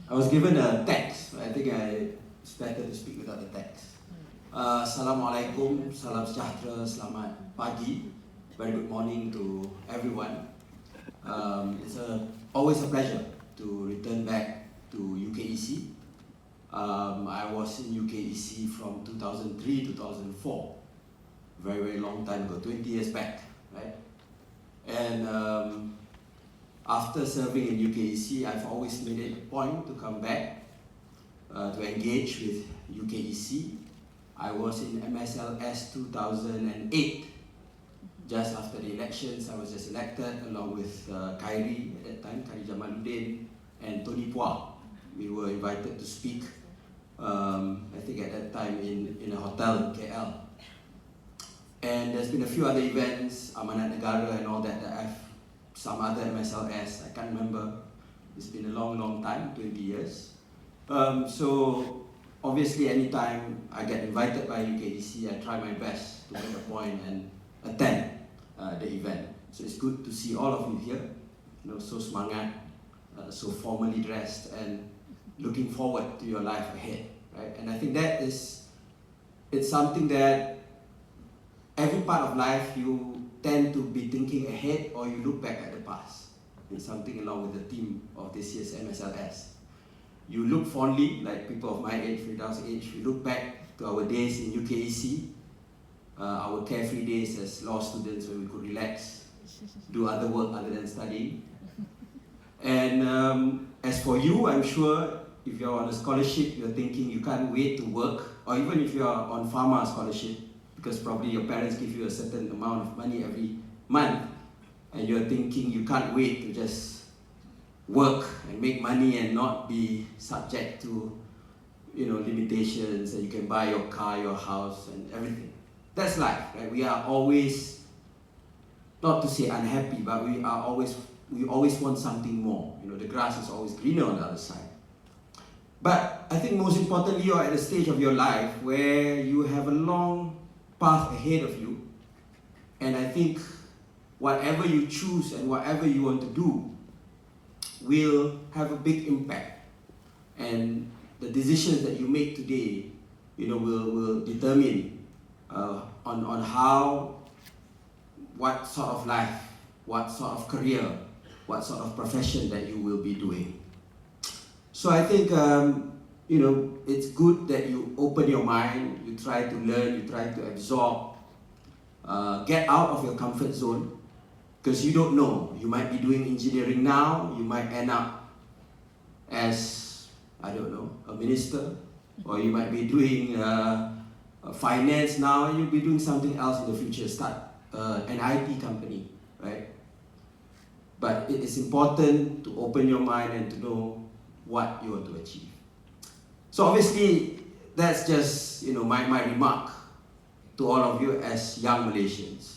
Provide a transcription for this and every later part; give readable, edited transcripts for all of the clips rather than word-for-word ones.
I was given a text. I think it's better to speak without the text. Assalamualaikum, salam sejahtera, selamat pagi. Very good morning to everyone. It's always a pleasure to return back to UKEC. I was in UKEC from 2003 to 2004. Very, very long time ago, 20 years back, right? And after serving in UKEC, I've always made it a point to come back to engage with UKEC. I was in MSLS 2008. Just after the elections, I was just elected along with Eire at that time, Kari Jamaluddin, and Tony Pua. We were invited to speak, I think at that time in a hotel in KL. And there's been a few other events, Amanat Negara and all that I've, some other MSLS, I can't remember. It's been a long, long time, 20 years. So obviously anytime I get invited by UKEC, I try my best to make a point and attend the event. So it's good to see all of you here, so semangat, so formally dressed, and looking forward to your life ahead, right? And I think that it's something that every part of life you tend to be thinking ahead or you look back at the past. It's something along with the theme of this year's MSLS. You look fondly, like people of my age, Frida's age, we look back to our days in UKEC, our carefree days as law students when we could relax, do other work other than studying. And as for you, I'm sure if you're on a scholarship, you're thinking you can't wait to work, or even if you're on pharma scholarship, because probably your parents give you a certain amount of money every month, and you're thinking you can't wait to just work and make money and not be subject to limitations, and you can buy your car, your house, and everything. That's life, right? We are always, not to say unhappy, but we always want something more. The grass is always greener on the other side. But I think most importantly, you're at a stage of your life where you have a long path ahead of you, and I think whatever you choose and whatever you want to do will have a big impact, and the decisions that you make today will determine on how, what sort of life, what sort of career, what sort of profession that you will be doing. So I think it's good that you open your mind, you try to learn, you try to absorb, get out of your comfort zone, because you don't know. You might be doing engineering now, you might end up as, I don't know, a minister, or you might be doing finance now, and you'll be doing something else in the future, start an IT company, right? But it is important to open your mind and to know what you want to achieve. So obviously, that's just my remark to all of you as young Malaysians.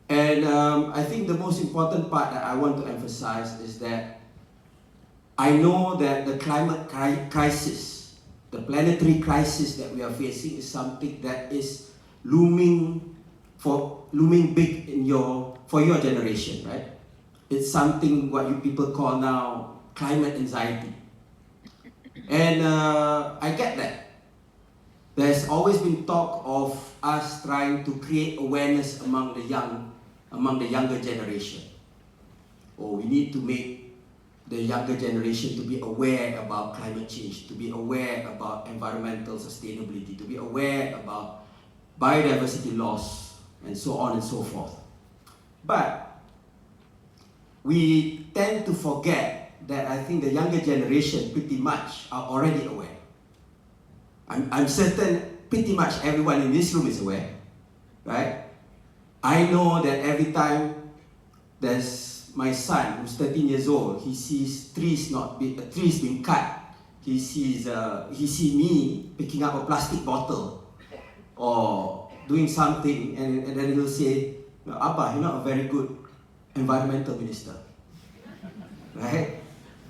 And I think the most important part that I want to emphasize is that I know that the climate crisis, the planetary crisis that we are facing, is something that is looming big for your generation, right? It's something what you people call now climate anxiety. And I get that. There's always been talk of us trying to create awareness among the younger generation. Or we need to make the younger generation to be aware about climate change, to be aware about environmental sustainability, to be aware about biodiversity loss, and so on and so forth. But we tend to forget that I think the younger generation pretty much are already aware. I'm certain pretty much everyone in this room is aware, right? I know that every time there's my son who's 13 years old, he sees trees being cut. He sees me picking up a plastic bottle or doing something, and then he'll say, "Abba, you're not a very good environmental minister," right?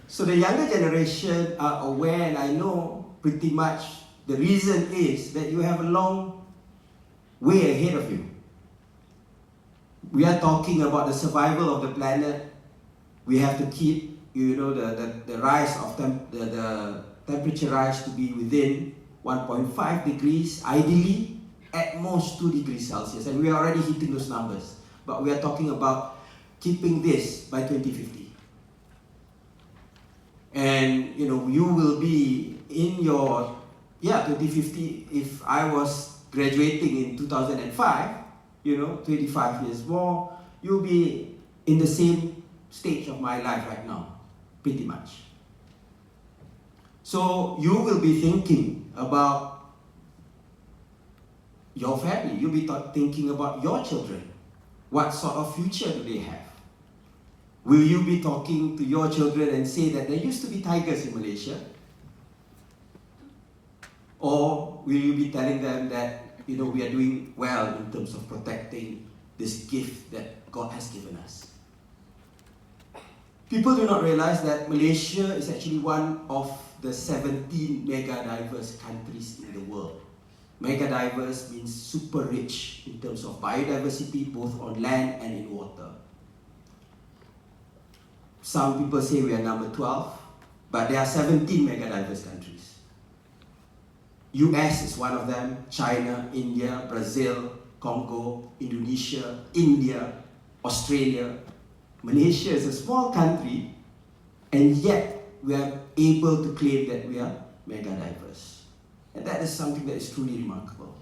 So the younger generation are aware, and I know pretty much the reason is that you have a long way ahead of you. We are talking about the survival of the planet. We have to keep the rise of the temperature rise to be within 1.5 degrees, ideally at most 2 degrees Celsius, and we are already hitting those numbers. But we are talking about keeping this by 2050. And you will be in your 2050. If I was graduating in 2005, 25 years more, you'll be in the same stage of my life right now, pretty much. So you will be thinking about your family. You'll be thinking about your children. What sort of future do they have? Will you be talking to your children and say that there used to be tigers in Malaysia? Or will you be telling them that we are doing well in terms of protecting this gift that God has given us? People do not realize that Malaysia is actually one of the 17 mega diverse countries in the world. Mega diverse means super rich in terms of biodiversity, both on land and in water. Some people say we are number 12, but there are 17 mega diverse countries. US is one of them, China, India, Brazil, Congo, Indonesia, India, Australia. Malaysia is a small country, and yet we are able to claim that we are mega diverse. And that is something that is truly remarkable.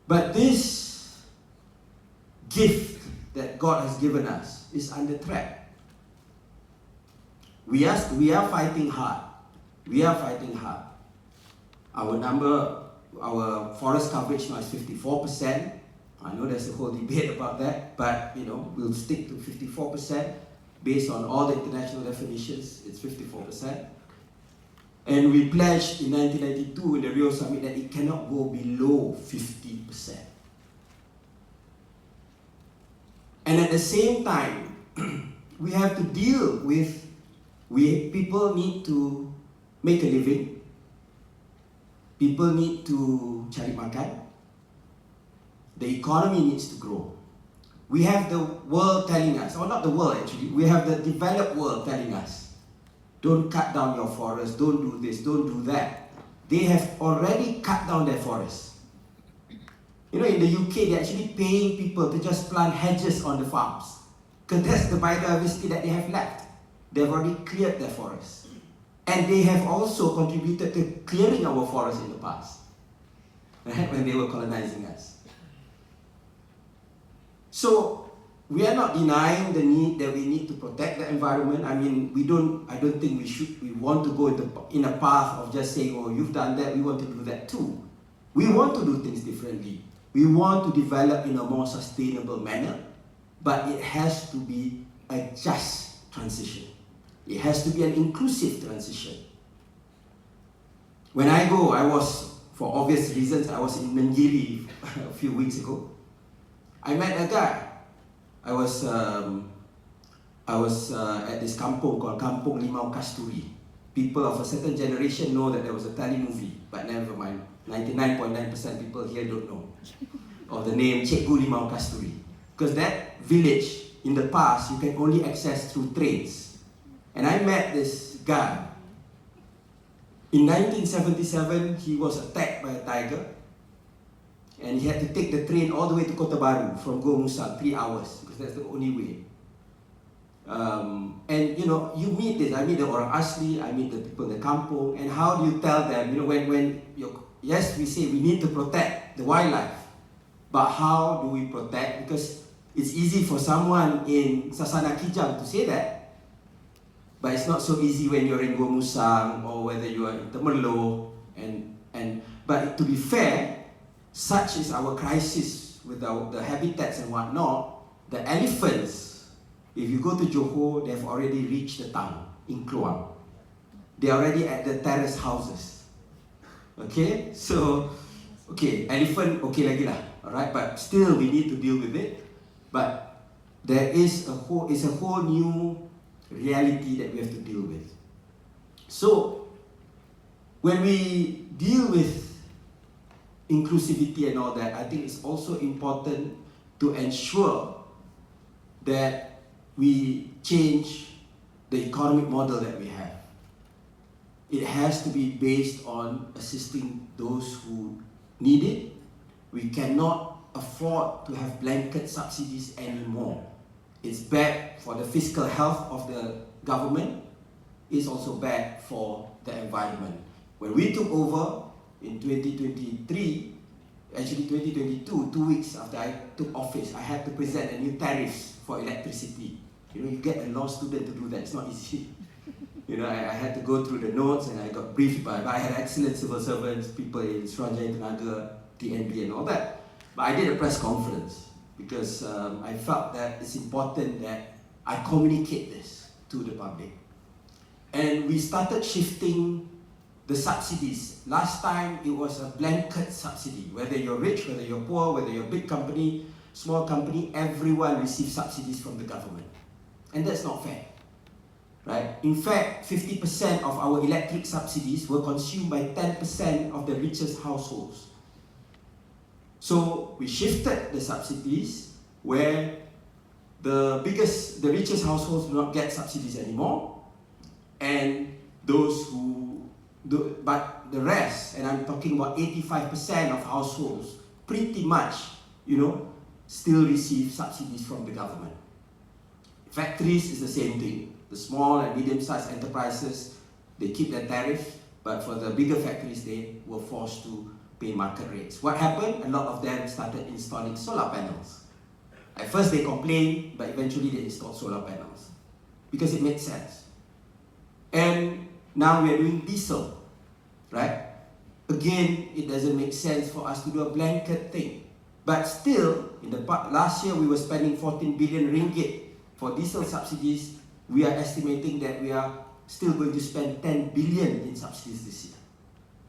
But this gift that God has given us is under threat. We are fighting hard. We are fighting hard. Our forest coverage now is 54%. I know there's a whole debate about that, but we'll stick to 54%. Based on all the international definitions, it's 54%. And we pledged in 1992 in the Rio Summit that it cannot go below 50%. And at the same time, we have to deal with, people need to make a living. People need to cari makan. The economy needs to grow. We have the world telling us, or not the world actually, we have the developed world telling us, don't cut down your forest, don't do this, don't do that. They have already cut down their forests. In the UK, they're actually paying people to just plant hedges on the farms, because that's the biodiversity that they have left. They've already cleared their forests. And they have also contributed to clearing our forests in the past, right, when they were colonizing us. So we are not denying the need that we need to protect the environment. I mean, I don't think we want to go in a path of just saying, oh, you've done that, we want to do that too. We want to do things differently. We want to develop in a more sustainable manner, but it has to be a just transition. It has to be an inclusive transition. When I was, for obvious reasons, I was in Menjiri a few weeks ago. I met a guy. I was at this kampung called Kampung Limau Kasturi. People of a certain generation know that there was a telemovie, but never mind. 99.9% people here don't know of the name Cikgu Limau Kasturi. Because that village, in the past, you can only access through trains. And I met this guy. In 1977, he was attacked by a tiger. And he had to take the train all the way to Kota Baru from Go Musang, 3 hours, because that's the only way. And you meet this. I meet the orang asli, I meet the people in the kampung, and how do you tell them? Yes, we say we need to protect the wildlife, but how do we protect? Because it's easy for someone in Sasana Kijang to say that, but it's not so easy when you're in Go Musang or whether you are in Temerloh. But to be fair, such is our crisis with the habitats and whatnot. The elephants, if you go to Johor, they've already reached the town in Kluang. They're already at the terrace houses. Okay, so elephant okay lagi lah, alright, but still we need to deal with it. But it's a whole new reality that we have to deal with. So when we deal with inclusivity and all that, I think it's also important to ensure that we change the economic model that we have. It has to be based on assisting those who need it. We cannot afford to have blanket subsidies anymore. It's bad for the fiscal health of the government. It's also bad for the environment. When we took over in 2023, actually 2022, 2 weeks after I took office, I had to present a new tariffs for electricity. You know, you get a law student to do that, it's not easy. You know, I had to go through the notes and I got briefed by, but I had excellent civil servants, people in Suruhanjaya Tenaga, TNB and all that. But I did a press conference because I felt that it's important that I communicate this to the public. And we started shifting the subsidies. Last time it was a blanket subsidy. Whether you're rich, whether you're poor, whether you're a big company, small company, everyone receives subsidies from the government. And that's not fair, right? In fact, 50% of our electric subsidies were consumed by 10% of the richest households. So we shifted the subsidies where the richest households do not get subsidies anymore, and those who do, but the rest, and I'm talking about 85% of households, pretty much, you know, still receive subsidies from the government. Factories is the same thing. The small and medium-sized enterprises, they keep their tariff, but for the bigger factories, they were forced to pay market rates. What happened? A lot of them started installing solar panels. At first they complained, but eventually they installed solar panels because it made sense. And now we are doing diesel, right? Again, it doesn't make sense for us to do a blanket thing. But still, in the last year we were spending 14 billion ringgit for diesel subsidies. We are estimating that we are still going to spend 10 billion in subsidies this year.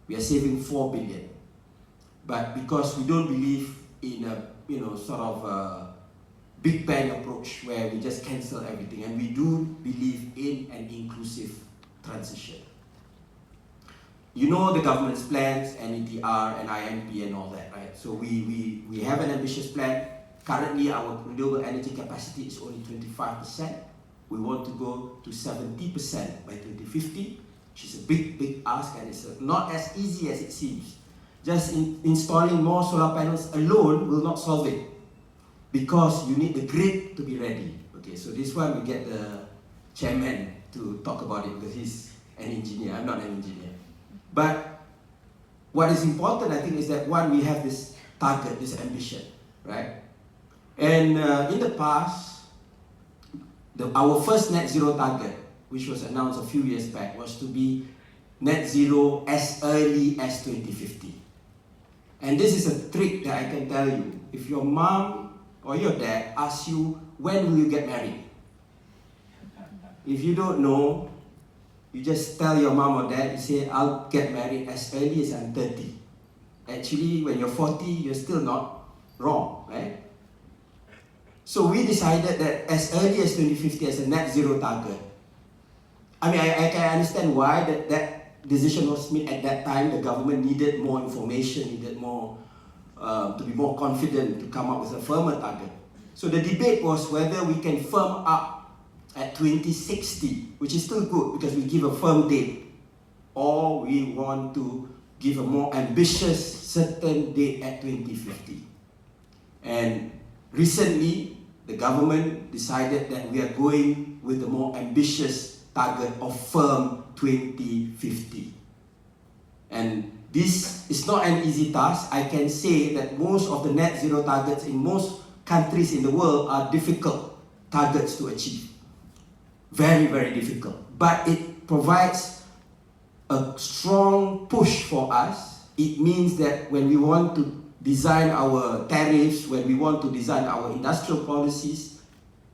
We are saving 4 billion. But because we don't believe in a, you know, sort of a big bang approach where we just cancel everything, and we do believe in an inclusive transition. You know the government's plans, NETR and IMP and all that, right? So we have an ambitious plan. Currently, our renewable energy capacity is only 25%. We want to go to 70% by 2050, which is a big ask, and it's not as easy as it seems. Just installing more solar panels alone will not solve it, because you need the grid to be ready. Okay, so this one we get the chairman to talk about it because he's an engineer. I'm not an engineer. But what is important, I think, is that one, we have this target, this ambition, right? And in the past, our first net zero target, which was announced a few years back, was to be net zero as early as 2050. And this is a trick that I can tell you. If your mom or your dad asks you, when will you get married? If you don't know, you just tell your mom or dad, you say, I'll get married as early as I'm 30. Actually, when you're 40, you're still not wrong, right? So we decided that as early as 2050 as a net zero target. I mean, I can understand why that decision was made at that time. The government needed more information, needed more, to be more confident to come up with a firmer target. So the debate was whether we can firm up at 2060, which is still good because we give a firm date, or we want to give a more ambitious certain date at 2050. And recently, the government decided that we are going with a more ambitious target of firm 2050. And this is not an easy task. I can say that most of the net zero targets in most countries in the world are difficult targets to achieve. Very difficult. But it provides a strong push for us. It means that when we want to design our tariffs, when we want to design our industrial policies,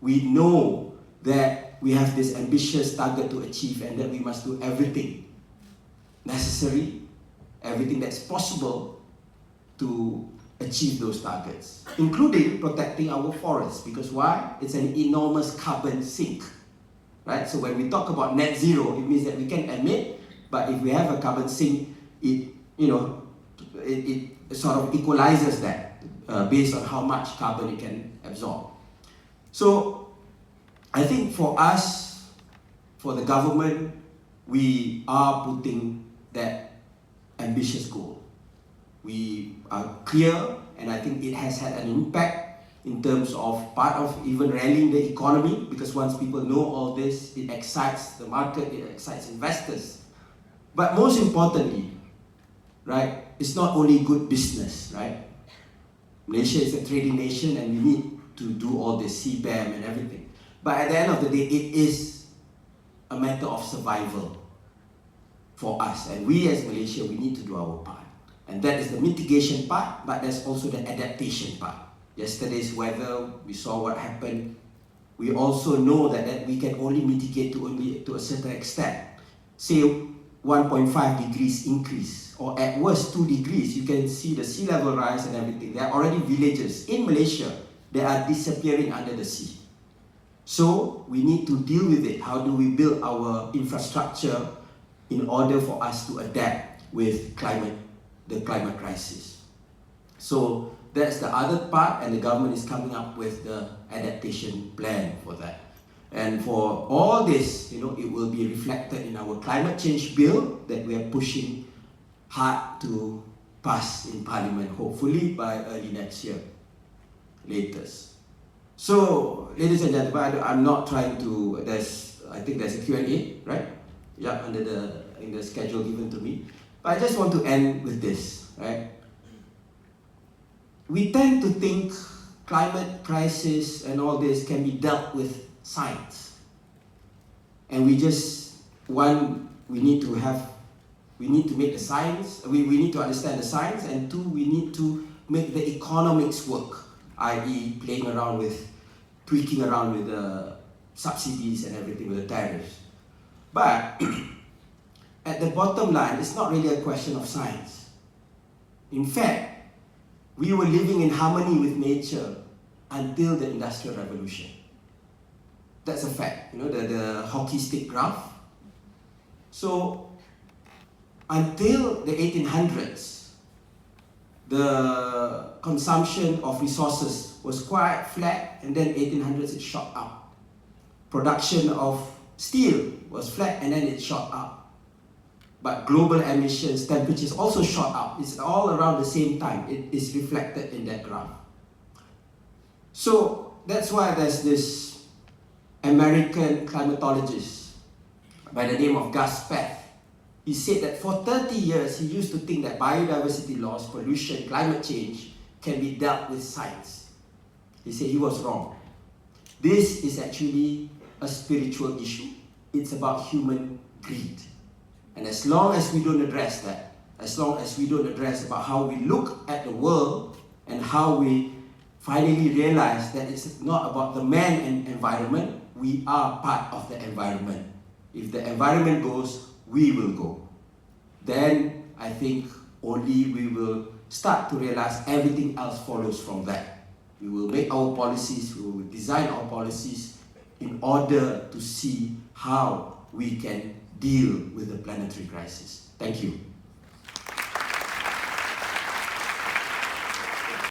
we know that we have this ambitious target to achieve and that we must do everything necessary, everything that's possible to achieve those targets, including protecting our forests. Because why? It's an enormous carbon sink, right? So when we talk about net zero, it means that we can emit, but if we have a carbon sink, it sort of equalizes that based on how much carbon it can absorb. So I think for us, for the government, we are putting that ambitious goal. We are clear, and I think it has had an impact in terms of part of even rallying the economy, because once people know all this, it excites the market, it excites investors. But most importantly, right, it's not only good business, right? Malaysia is a trading nation and we need to do all this CBAM and everything. But at the end of the day, it is a matter of survival for us. And we as Malaysia, we need to do our part. And that is the mitigation part, but there's also the adaptation part. Yesterday's weather, we saw what happened. We also know that we can only mitigate to a certain extent. Say 1.5 degrees increase, or at worst 2 degrees, you can see the sea level rise and everything. There are already villages in Malaysia that are disappearing under the sea. So we need to deal with it. How do we build our infrastructure in order for us to adapt with the climate crisis? So that's the other part, and the government is coming up with the adaptation plan for that. And for all this, it will be reflected in our climate change bill that we are pushing hard to pass in Parliament, hopefully by early next year, latest. So, ladies and gentlemen, I'm not trying to, I think there's a Q&A, right? Yeah, in the schedule given to me. But I just want to end with this, right? We tend to think climate crisis and all this can be dealt with science. And we need to make the science, we need to understand the science, and two, we need to make the economics work, i.e. tweaking around with the subsidies and everything, with the tariffs. But at the bottom line, it's not really a question of science. In fact, we were living in harmony with nature until the Industrial Revolution. That's a fact, the hockey stick graph. So, until the 1800s, the consumption of resources was quite flat, and then 1800s it shot up. Production of steel was flat, and then it shot up. But global emissions, temperatures also shot up. It's all around the same time. It is reflected in that graph. So that's why there's this American climatologist by the name of Gus Path. He said that for 30 years, he used to think that biodiversity loss, pollution, climate change can be dealt with science. He said he was wrong. This is actually a spiritual issue. It's about human greed. And as long as we don't address that, as long as we don't address about how we look at the world and how we finally realize that it's not about the man and environment, we are part of the environment. If the environment goes, we will go. Then I think only we will start to realize everything else follows from that. We will make our policies, we will design our policies in order to see how we can deal with the planetary crisis. Thank you.